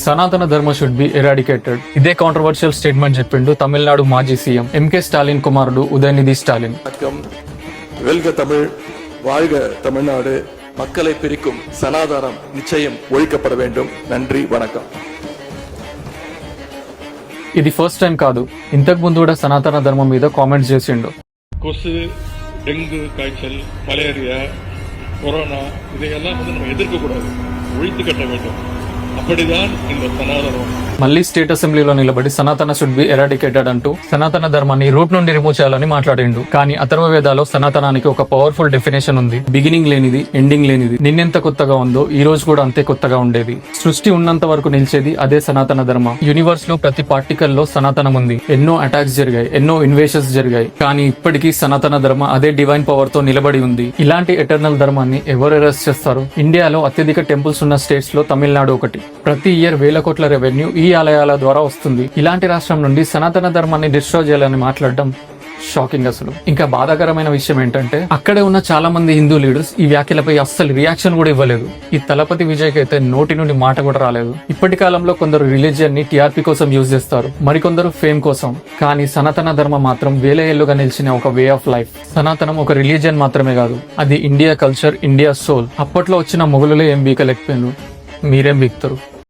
సనాతన ధర్మ should be eradicated. ఇదే కాంట్రవర్షియల్ స్టేట్మెంట్ చెప్పిండు తమిళనాడు మాజీ సీఎం ఎంకే స్టాలిన్ కుమారుడు ఉదయనిధి స్టాలిన్. வெல்க தமிழ், வாழ்க தமிழ்நாடு, மக்களை பிரிக்கும் சனாதனம் நிச்சயம் ஒழிக்கப்பட வேண்டும். நன்றி, வணக்கம். ఇది ఫస్ట్ టైం కాదు, ఇంతకు ముందు కూడా సనాతన ధర్మం మీద కామెంట్స్ చేసిండు. கொசு, டெங்கு காய்ச்சல், மலேரியா, கொரோனா இதையெல்லாம் நம்ம எதிர்க்கக்கூடாது, ஒழித்து கட்ட வேண்டும். அப்படிதான் இந்த సనాతనం. మళ్ళీ స్టేట్ అసెంబ్లీలో నిలబడి సనాతన షుడ్ బి ఎరాడికేటెడ్ అంటూ సనాతన ధర్మాన్ని రూట్ నుండి రిమూవ్ చేయాలని మాట్లాడిండు. కానీ అథర్వ వేదాలో సనాతనానికి ఒక పవర్ఫుల్ డెఫినేషన్ ఉంది. బిగినింగ్ లేనిది, ఎండింగ్ లేనిది. నిన్నెంత కొత్తగా ఉందో ఈ రోజు కూడా అంతే కొత్తగా ఉండేది. సృష్టి ఉన్నంత వరకు నిలిచేది అదే సనాతన ధర్మం. యూనివర్స్ లో ప్రతి పార్టికల్ లో సనాతనం ఉంది. ఎన్నో అటాక్స్ జరిగాయి, ఎన్నో ఇన్వేషన్స్ జరిగాయి, కానీ ఇప్పటికీ సనాతన ధర్మ అదే డివైన్ పవర్ తో నిలబడి ఉంది. ఇలాంటి ఎటర్నల్ ధర్మాన్ని ఎవరు ఎరెస్ట్ చేస్తారు? ఇండియాలో అత్యధిక టెంపుల్స్ ఉన్న స్టేట్స్ లో తమిళనాడు ఒకటి. ప్రతి ఇయర్ వేల కోట్ల రెవెన్యూ ఈ ఆలయాల ద్వారా వస్తుంది. ఇలాంటి రాష్ట్రం నుండి సనాతన ధర్మాన్ని డిస్ట్రాయ్ చేయాలని మాట్లాడడం షాకింగ్ అసలు. ఇంకా బాధాకరమైన విషయం ఏంటంటే అక్కడే ఉన్న చాలా మంది హిందూ లీడర్స్ ఈ వ్యాఖ్యలపై అస్సలు రియాక్షన్ కూడా ఇవ్వలేదు. ఈ తలపతి విజయ్ కి అయితే నోటి నుండి మాట కూడా రాలేదు. ఇప్పటి కాలంలో కొందరు రిలీజియన్ ని టీఆర్పీ కోసం యూజ్ చేస్తారు, మరికొందరు ఫేమ్ కోసం. కానీ సనాతన ధర్మం మాత్రం వేల ఏళ్లుగా నిలిచిన ఒక వే ఆఫ్ లైఫ్. సనాతనం ఒక రిలీజియన్ మాత్రమే కాదు, అది ఇండియా కల్చర్, ఇండియా సోల్. అప్పట్లో వచ్చిన మొగులులే ఏం బీకలేకపోయారు, మీరేం బీక్తారు?